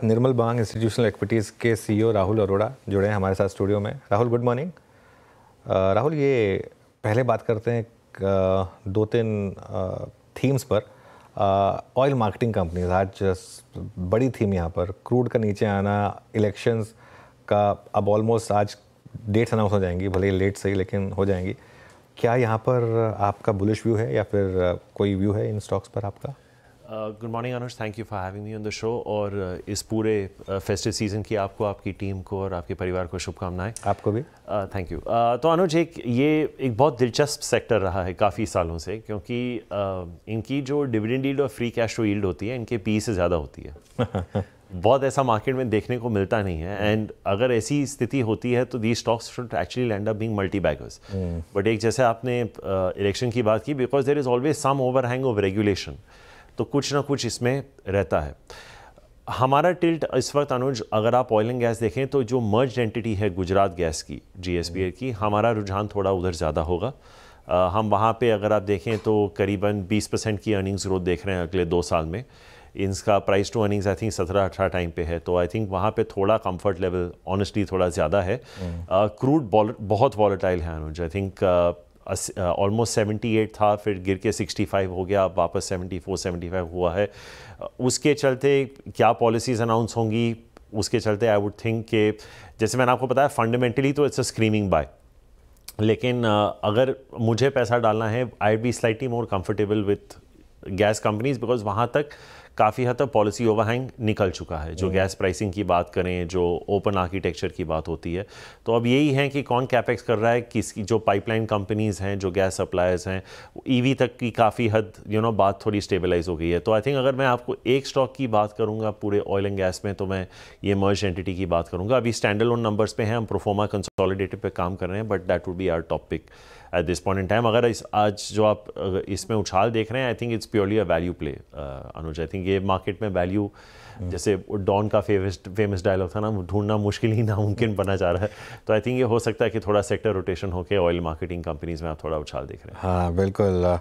निर्मल बांग institutional equities के CEO Rahul Arora जुड़े हैं हमारे साथ स्टूडियो में। Rahul, good morning. राहुल, ये पहले बात करते हैं दो तीन थीम्स पर। ऑयल मार्केटिंग कंपनीज, आज बड़ी थीम यहाँ पर क्रूड का नीचे आना, इलेक्शंस का अब ऑलमोस्ट आज डेट्स अनाउंस हो जाएंगी, भले ही लेट सही लेकिन हो जाएंगी। क्या यहाँ पर आपका बुलिश व्यू है या फिर कोई व्यू है इन स्टॉक्स पर आपका? Good morning Anuj, thank you for having me on the show. और इस पूरे फेस्टिव सीज़न की आपको, आपकी टीम को और आपके परिवार को शुभकामनाएं। आपको भी थैंक यू। तो अनुज, ये एक बहुत दिलचस्प सेक्टर रहा है काफ़ी सालों से, क्योंकि इनकी जो डिविडेंड यील्ड और फ्री कैश फ्लो यील्ड होती है, इनके पी से ज़्यादा होती है। बहुत ऐसा मार्केट में देखने को मिलता नहीं है। एंड अगर ऐसी स्थिति होती है तो the stocks should actually land up being multi baggers. But एक जैसे आपने इलेक्शन की बात की, because there is always some overhang of regulation, तो कुछ ना कुछ इसमें रहता है। हमारा टिल्ट इस वक्त अनुज, अगर आप ऑयल एंड गैस देखें तो जो मर्ज्ड एंटिटी है गुजरात गैस की, GSPL की, हमारा रुझान थोड़ा उधर ज़्यादा होगा। हम वहाँ पे अगर आप देखें तो करीबन 20% की अर्निंग्स ग्रोथ देख रहे हैं अगले 2 साल में। इनका price to earnings I think 17-18 time पे है, तो आई थिंक वहाँ पे थोड़ा कंफर्ट लेवल ऑनेस्टली थोड़ा ज़्यादा है। क्रूड बहुत वॉलेटाइल है अनुज। आई थिंक ऑलमोस्ट 78 था, फिर गिर के 65 हो गया, अब वापस 74-75 हुआ है। उसके चलते क्या पॉलिसीज़ अनाउंस होंगी, उसके चलते आई वुड थिंक कि जैसे मैंने आपको बताया, फंडामेंटली तो इट्स अ स्क्रीमिंग बाय। लेकिन अगर मुझे पैसा डालना है, I be slightly more comfortable with gas companies, because वहाँ तक काफ़ी हद तक पॉलिसी ओवरहैंग निकल चुका है। जो गैस प्राइसिंग की बात करें, जो ओपन आर्किटेक्चर की बात होती है, तो अब यही है कि कौन कैपेक्स कर रहा है, किसकी जो पाइपलाइन कंपनीज हैं, जो गैस सप्लायर्स हैं, ईवी तक की काफ़ी हद बात थोड़ी स्टेबलाइज हो गई है। तो आई थिंक अगर मैं आपको एक स्टॉक की बात करूँगा पूरे ऑयल एंड गैस में, तो मैं ये मर्ज एंटिटी की बात करूँगा। अभी स्टैंड अलोन नंबर्स पे हैं, हम प्रोफोमा कंसोलिडेटेड पे काम कर रहे हैं, but that would be our topic at this point in time. अगर आज जो आप इसमें उछाल देख रहे हैं, I think it's purely a value play Anuj. I think ये मार्केट में वैल्यू, जैसे डॉन का फेमस डायलॉग था ना, ढूंढना मुश्किल ही नामुमकिन बना जा रहा है। तो आई थिंक ये हो सकता है कि थोड़ा सेक्टर रोटेशन होकर ऑयल मार्केटिंग कंपनीज में आप थोड़ा उछाल देख रहे हैं। हाँ बिल्कुल।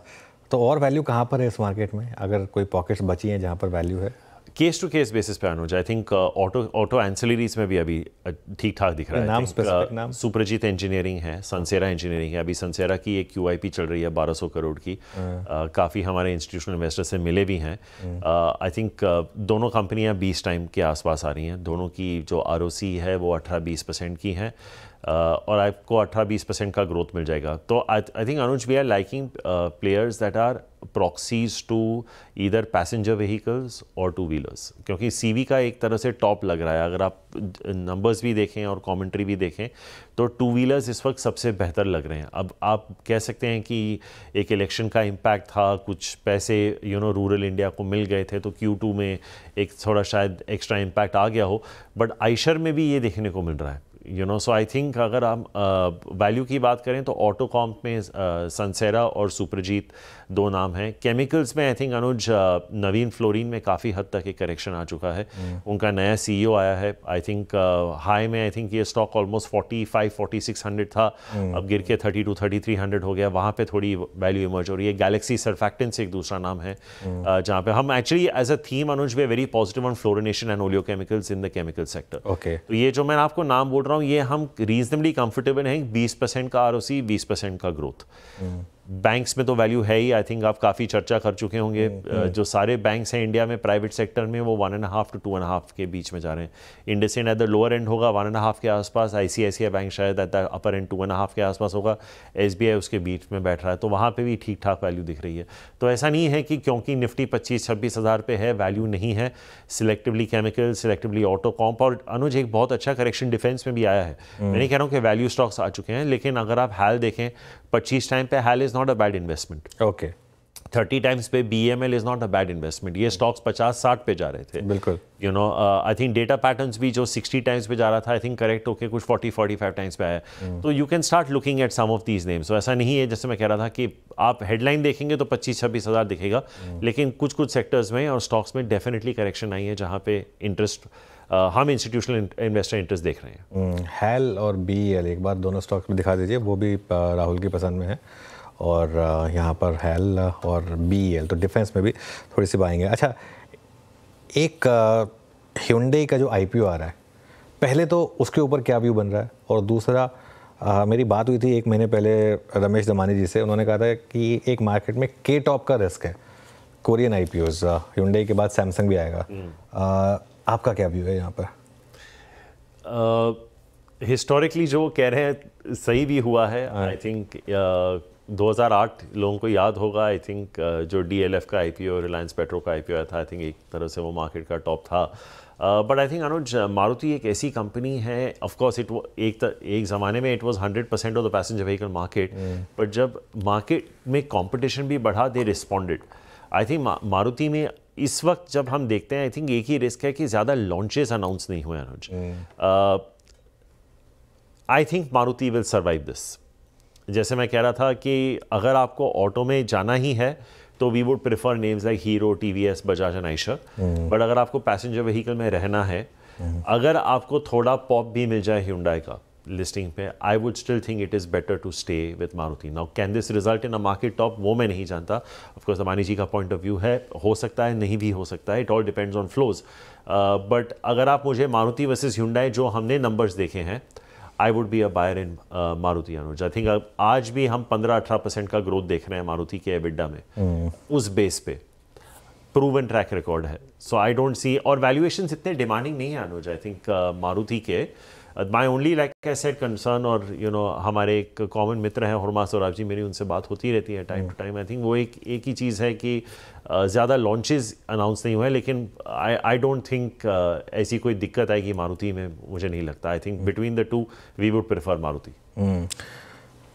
तो और वैल्यू कहाँ पर है इस मार्केट में, अगर कोई पॉकेट्स बची हैं जहाँ पर वैल्यू है? केस टू केस बेसिस पे अनुज, आई थिंक ऑटो एंसिलरीज में भी अभी ठीक ठाक दिख रहा है। नाम सुप्रजीत इंजीनियरिंग है, सनसेरा इंजीनियरिंग है। अभी सनसेरा की एक QIP चल रही है 1200 करोड़ की। काफ़ी हमारे इंस्टीट्यूशनल इन्वेस्टर से मिले भी हैं। आई थिंक दोनों कंपनियां 20 टाइम के आसपास आ रही हैं। दोनों की जो ROC है वो 18-20% की है, और आपको 18-20% का ग्रोथ मिल जाएगा। तो I think Anuj, we are liking players that are proxies to either passenger vehicles और टू व्हीलर्स, क्योंकि CV का एक तरह से टॉप लग रहा है। अगर आप नंबर्स भी देखें और कमेंट्री भी देखें तो टू व्हीलर्स इस वक्त सबसे बेहतर लग रहे हैं। अब आप कह सकते हैं कि एक इलेक्शन का इम्पैक्ट था, कुछ पैसे रूरल इंडिया को मिल गए थे, तो Q2 में एक थोड़ा शायद एक्स्ट्रा इम्पैक्ट आ गया हो, बट आइशर में भी ये देखने को मिल रहा है। सो आई थिंक अगर हम वैल्यू की बात करें तो ऑटो कॉम्प में सनसेरा और सुप्रजीत 2 नाम हैं। केमिकल्स में आई थिंक अनुज, नवीन फ्लोरीन में काफ़ी हद तक एक करेक्शन आ चुका है। उनका नया CEO आया है। आई थिंक हाई में आई थिंक ये स्टॉक ऑलमोस्ट 45-4600 था, अब गिर के 32-3300 हो गया। वहाँ पे थोड़ी वैल्यू इमर्ज हो रही है। गैलेक्सी सर्फैक्टेंट्स एक दूसरा नाम है, जहाँ पे हम actually as a theme Anuj we very positive on fluorination and oleochemicals in the chemical sector. Okay, तो ये जो मैंने आपको नाम बोल रहा हूँ, ये हम रीजनेबली कंफर्टेबल हैं। 20% का ROC, 20% का ग्रोथ। बैंक्स में तो वैल्यू है ही। आई थिंक आप काफ़ी चर्चा कर चुके होंगे। जो सारे बैंक्स हैं इंडिया में प्राइवेट सेक्टर में, वो 1.5 to 2.5 के बीच में जा रहे हैं। IndusInd at the lower and होगा 1.5 के आसपास, ICICI बैंक शायद एट द अपर एंड 2.5 के आसपास होगा, SBI उसके बीच में बैठ रहा है। तो वहाँ पे भी ठीक ठाक वैल्यू दिख रही है। तो ऐसा नहीं है कि क्योंकि निफ्टी 25-26 हज़ार पे है वैल्यू नहीं है। सिलेक्टिवली केमिकल, सिलेक्टिवली ऑटो कॉम्प, और अनुज एक बहुत अच्छा करेक्शन डिफेंस में भी आया है। मैं नहीं कह रहा हूँ कि वैल्यू स्टॉक्स आ चुके हैं, लेकिन अगर आप हाल देखें 25 टाइम पे HAL is not a bad investment. Okay, 30 times पे BML is not a bad investment. ये स्टॉक्स 50-60 पे जा रहे थे। बिल्कुल। आई थिंक डेटा पैटर्न्स भी जो 60 टाइम्स पे जा रहा था, आई थिंक करेक्ट होके कुछ 40-45 टाइम्स पे आया। तो you can start looking at some of these names. तो ऐसा नहीं है, जैसे मैं कह रहा था कि आप हेडलाइन देखेंगे तो 25-26 हज़ार दिखेगा, लेकिन कुछ सेक्टर्स में और स्टॉक्स में डेफिनेटली करेक्शन आई है, जहाँ पे इंटरेस्ट हम इंस्टीट्यूशनल इन्वेस्टर इंटरेस्ट देख रहे हैं। हैल और BEL एक बार दोनों स्टॉक्स में दिखा दीजिए, वो भी राहुल की पसंद में है। और यहाँ पर हैल और BEL तो डिफेंस में भी थोड़ी सी बाएंगे। अच्छा, एक Hyundai का जो IPO आ रहा है, पहले तो उसके ऊपर क्या व्यू बन रहा है, और दूसरा मेरी बात हुई थी 1 महीने पहले रमेश दमानी जी से, उन्होंने कहा था कि एक मार्केट में के टॉप का रिस्क है, कोरियन IPOs, Hyundai के बाद सैमसंग भी आएगा। आपका क्या व्यू है यहाँ पर? हिस्टोरिकली जो कह रहे हैं सही भी हुआ है। आई थिंक 2008 लोगों को याद होगा, आई थिंक जो DLF का IPO, रिलायंस पेट्रो का IPO आया था, आई थिंक एक तरह से वो मार्केट का टॉप था। बट आई थिंक अनुज, मारुति एक ऐसी कंपनी है, ऑफ कोर्स एक ज़माने में it was 100% of the passenger vehicle market, but जब मार्केट में कंपटीशन भी बढ़ा, दे रिस्पॉन्डेड। आई थिंक मारुति में इस वक्त जब हम देखते हैं, आई थिंक एक ही रिस्क है कि ज़्यादा लॉन्चेस अनाउंस नहीं हुए Anuj. I think Maruti will survive this. जैसे मैं कह रहा था कि अगर आपको ऑटो में जाना ही है तो we would prefer names like Hero, TVS, Bajaj and Eicher. But अगर आपको पैसेंजर व्हीकल में रहना है, अगर आपको थोड़ा पॉप भी मिल जाए Hyundai का लिस्टिंग पे, I would still think it is better to stay with Maruti. Now can this result in a market top, वो मैं नहीं जानता। ऑफकोर्स दमानी जी का पॉइंट ऑफ व्यू है, हो सकता है, नहीं भी हो सकता है, it all depends on flows. But अगर आप मुझे मारुति वर्सेस Hyundai जो हमने नंबर्स देखे हैं, I would be a buyer in Maruti Anuj. I think आज भी हम 15-18% का ग्रोथ देख रहे हैं मारुति के EBITDA में, उस बेस पे प्रूवन ट्रैक रिकॉर्ड है। सो आई डोंट सी, और वैल्यूएशन इतने डिमांडिंग नहीं है अनुज। आई थिंक मारुति के my only like I said concern, और हमारे एक कॉमन मित्र हैं हुरमा सौराब जी, मेरी उनसे बात होती रहती है time to time. I think वो एक ही चीज़ है कि ज़्यादा लॉन्चेस अनाउंस नहीं हुए, लेकिन आई डोंट थिंक ऐसी कोई दिक्कत आएगी मारुति में, मुझे नहीं लगता। I think between the two we would prefer Maruti.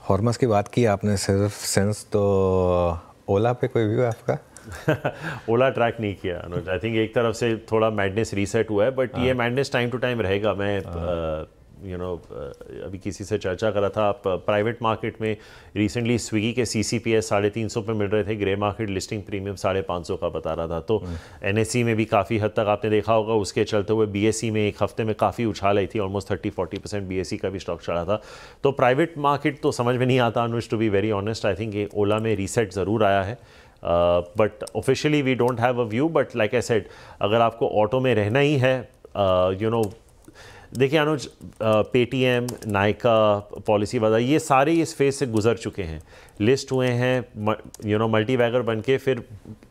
हॉर्मस की बात की आपने सिर्फ सेंस, तो ओला पे कोई व्यू है आपका? ओला ट्रैक नहीं किया अनुज। आई थिंक एक तरफ से थोड़ा मैडनेस रीसेट हुआ है, बट ये मैडनेस टाइम टू टाइम रहेगा। मैं अभी किसी से चर्चा कर रहा था, आप प्राइवेट मार्केट में रिसेंटली स्विगी के CCPS 350 पे मिल रहे थे, ग्रे मार्केट लिस्टिंग प्रीमियम 550 का बता रहा था। तो NSE में भी काफ़ी हद तक आपने देखा होगा, उसके चलते हुए BSE में एक हफ्ते में काफ़ी उछाल आई थी, ऑलमोस्ट 30-40% BSE का भी स्टॉक चढ़ा था। तो प्राइवेट मार्केट तो समझ में नहीं आता Anuj, to be very honest. I think ये ओला में रीसेट ज़रूर आया है, but officially we don't have a view. But like I said, अगर आपको ऑटो में रहना ही है, देखिए अनुज, पेटीएम, नायका, पॉलिसी वाला, ये सारे इस फेज से गुजर चुके हैं, लिस्ट हुए हैं, मल्टीवैगर बन के, फिर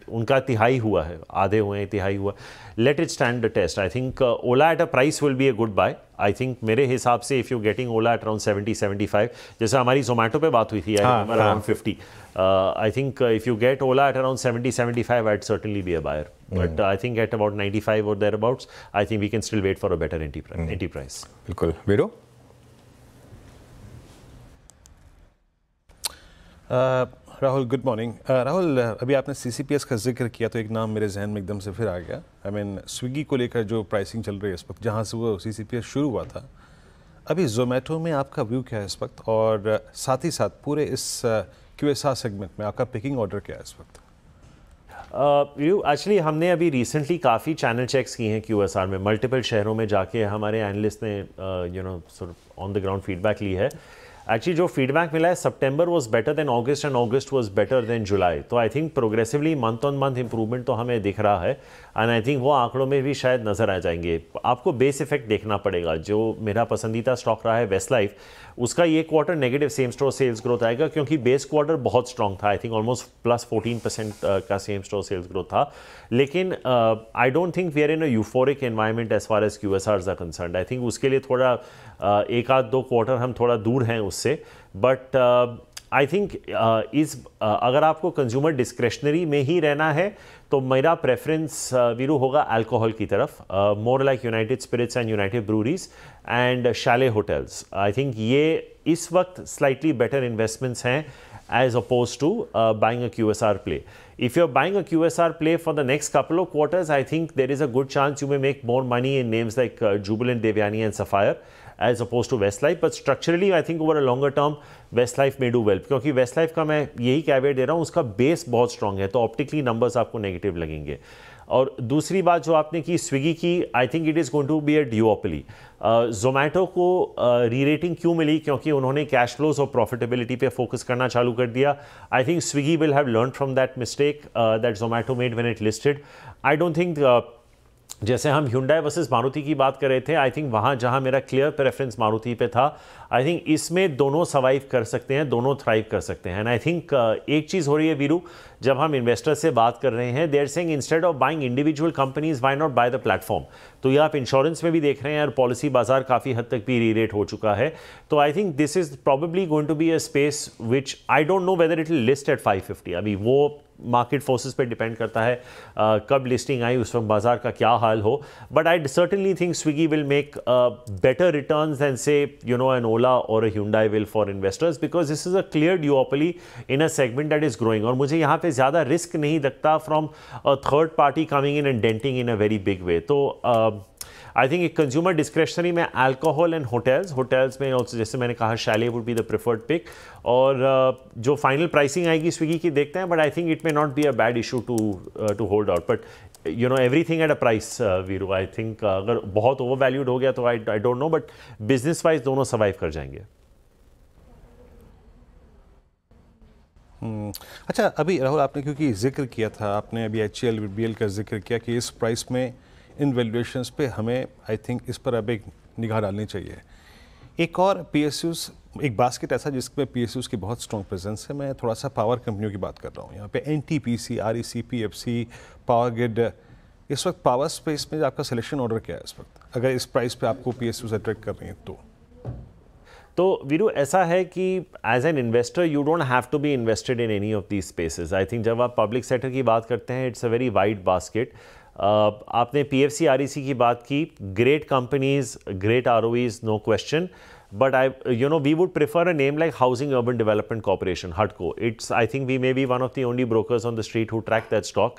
उनका तिहाई हुआ है, आधे हुए हैं, तिहाई हुआ। Let it stand the test. I think Ola at a price will be a good buy. I think मेरे हिसाब से if you getting Ola at around 70-75, जैसे हमारी जोमेटो पे बात हुई थी, around 50, I think if you get Ola at around 70-75, I'd certainly be a buyer. But I think at about 95 or thereabouts, I think we can still wait for a better entry price. बिल्कुल। वीरो? Rahul, good morning. Rahul, अभी आपने CCPS का जिक्र किया तो एक नाम मेरे जहन में एकदम से फिर आ गया। आई मीन स्विगी को लेकर जो प्राइसिंग चल रही है इस वक्त, जहाँ से वो CCPS शुरू हुआ था, अभी जोमेटो में आपका व्यू क्या है इस वक्त, और साथ ही साथ पूरे इस QSR सेगमेंट में आपका पिकिंग ऑर्डर क्या है इस वक्त? एक्चुअली हमने अभी रिसेंटली काफ़ी चैनल चेक्स किए हैं QSR में, मल्टीपल शहरों में जाके हमारे एनालिस्ट ने ऑन द ग्राउंड फीडबैक ली है। एक्चुअली जो फीडबैक मिला है, September was better than August and August was better than July. तो I think progressively month on month improvement तो हमें दिख रहा है, एंड आई थिंक वो आंकड़ों में भी शायद नज़र आ जाएंगे। आपको बेस इफेक्ट देखना पड़ेगा। जो मेरा पसंदीदा स्टॉक रहा है वेस्ट लाइफ, उसका ये quarter negative same store sales growth आएगा, क्योंकि बेस क्वार्टर बहुत स्ट्रॉन्ग था। आई थिंक ऑलमोस्ट +14% का सेम स्टोर सेल्स ग्रोथ था। लेकिन I don't think we are in a euphoric environment as far as QSRs are concerned. I think उसके लिए थोड़ा एक आध दो क्वार्टर हम थोड़ा दूर हैं उससे। बट आई थिंक अगर आपको कंज्यूमर डिस्क्रेशनरी में ही रहना है तो मेरा प्रेफरेंस वीरू होगा अल्कोहल की तरफ, more like United Spirits and United Breweries and Chalet hotels. I think ये इस वक्त स्लाइटली बेटर इन्वेस्टमेंट्स हैं as opposed to buying a QSR play. If you're buying a QSR play for the next couple of quarters, I think there is a good chance you may make more money in names like Jubilant, Devyani and Sapphire as opposed to Westlife. But structurally, I think over a longer term, Westlife may do well. क्योंकि Westlife का मैं यही कैवेट दे रहा हूँ, उसका base बहुत strong है, तो ऑप्टिकली नंबर्स आपको नेगेटिव लगेंगे। और दूसरी बात जो आपने की स्विगी की, I think it is going to be a duopoly. Zomato को री रेटिंग क्यों मिली? क्योंकि उन्होंने कैश फ्लोज और प्रॉफिटेबिलिटी पे फोकस करना चालू कर दिया। I think Swiggy will have learn from that mistake that Zomato made when it listed. I don't think जैसे हम Hyundai वर्सेस मारुति की बात कर रहे थे, आई थिंक वहाँ जहाँ मेरा क्लियर प्रेफरेंस मारुति पे था, आई थिंक इसमें दोनों सर्वाइव कर सकते हैं, दोनों थ्राइव कर सकते हैं। एंड आई थिंक एक चीज़ हो रही है वीरू, जब हम इन्वेस्टर से बात कर रहे हैं, they are saying instead of buying individual companies why not buy the platform. तो ये आप इंश्योरेंस में भी देख रहे हैं और पॉलिसी बाजार काफ़ी हद तक भी री-रेट हो चुका है। तो I think this is probably going to be a space which I don't know whether it will list at 550। अभी वो मार्केट फोर्सेस पे डिपेंड करता है कब लिस्टिंग आई, उस वक्त बाजार का क्या हाल हो। But I certainly think Swiggy will make better returns than say you know an Ola और a Hyundai will for investors, because this is a clear duopoly in a segment that is growing। और मुझे यहाँ पे ज़्यादा रिस्क नहीं लगता from a third party coming in and denting in a very big way. तो I think एक consumer discretionary में अल्कोहल एंड होटल्स में ऑल्सो, जैसे मैंने कहा, Chalet would be the preferred pick. और जो फाइनल प्राइसिंग आएगी स्विगी की देखते हैं, but I think it may not be a bad issue to hold out. But you know everything at a price Viru. I think अगर बहुत ओवर वैल्यूड हो गया तो आई don't no, but business wise दोनों सर्वाइव कर जाएंगे। अच्छा, अभी राहुल आपने क्योंकि जिक्र किया था, आपने अभी HCL BL का जिक्र किया कि इस प्राइस में इन वैल्यूएशंस पे हमें आई थिंक इस पर अब एक निगाह डालनी चाहिए। एक और PSUs, एक बास्केट ऐसा जिसमें PSUs की बहुत स्ट्रॉन्ग प्रेजेंस है। मैं थोड़ा सा पावर कंपनियों की बात कर रहा हूँ यहाँ पे, NTPC, REC, PFC, power grid. इस वक्त पावर स्पेस में आपका सिलेक्शन ऑर्डर क्या है इस वक्त, अगर इस प्राइस पे आपको PSUs अट्रैक्ट कर रही हैं तो वीरू ऐसा है कि as an investor you don't have to be invested in any of these spaces. I think जब आप पब्लिक सेक्टर की बात करते हैं, it's a very wide basket. आपने PFC REC की बात की, great companies, great ROEs, no question. But we would prefer a name like Housing Urban Development Corporation, HUDCO. I think we may be one of the only brokers on the street who track that stock.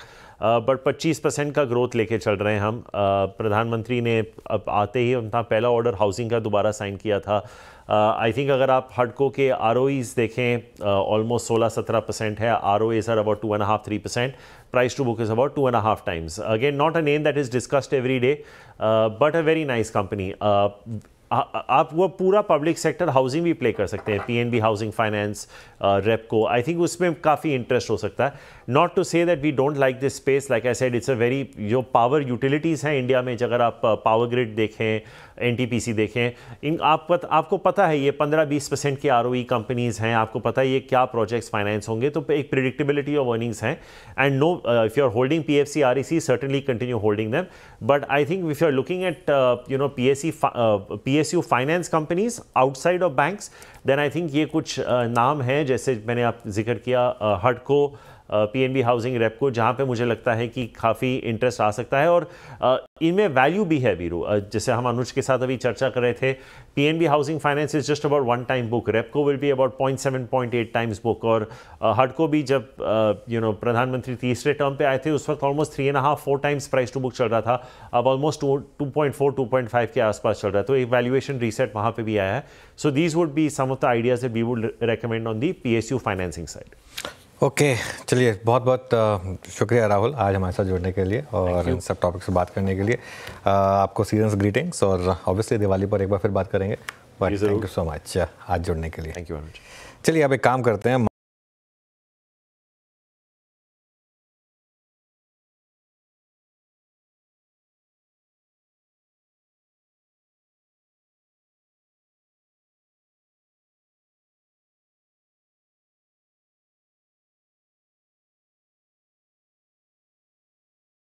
But 25% का growth लेके चल रहे हैं हम। प्रधानमंत्री ने आते ही अपना पहला ऑर्डर हाउसिंग का दोबारा साइन किया था। आई थिंक अगर आप HUDCO के ROEs देखें, ऑलमोस्ट 16-17% है। ROAs are about 2.5-3%. Price to book is about 2.5 times. Again, not a name that is discussed every day, but a very nice company. आप वो पूरा पब्लिक सेक्टर हाउसिंग भी play कर सकते हैं, PNB housing finance, Repco. I think उसमें काफ़ी interest हो सकता है। Not to say that we don't like this space, like I said it's a very, जो पावर यूटिलिटीज़ हैं इंडिया में, अगर आप पावर ग्रिड देखें, NTPC देखें, आपको पता है ये 15-20% की ROE कंपनीज़ हैं, आपको पता है ये क्या प्रोजेक्ट्स फाइनेंस होंगे, तो एक प्रिडिक्टेबिलिटी ऑफ अर्निंग्स हैं। And no, if you are holding PFC REC, certainly continue holding them, but I think if you are looking at PSU finance companies outside of banks, then I think ये कुछ नाम हैं, जैसे मैंने आप जिक्र किया, HUDCO, PNB हाउसिंग, रेपको, जहाँ पे मुझे लगता है कि काफ़ी इंटरेस्ट आ सकता है। और इनमें वैल्यू भी है वीरू। जैसे हम अनुज के साथ अभी चर्चा कर रहे थे, PNB housing finance is just about 1 time book, Repco will be about 0.7-0.8 times book. और HUDCO भी जब प्रधानमंत्री तीसरे टर्म पे आए थे, उस वक्त almost 3.5-4 times price to book चल रहा था। अब ऑलमोस्ट 2.4-2.5 के आसपास चल रहा है। तो एक वैल्यूएशन रीसेट वहाँ पे भी आया है। So these would be some of the ideas that we would recommend on the PSU financing side. Okay, चलिए, बहुत बहुत शुक्रिया राहुल आज हमारे साथ जुड़ने के लिए और इन सब टॉपिक से बात करने के लिए। आपको सीजन्स ग्रीटिंग्स, और ऑब्वियसली दिवाली पर एक बार फिर बात करेंगे। But thank you so much आज जुड़ने के लिए। Thank you very much. चलिए अब एक काम करते हैं,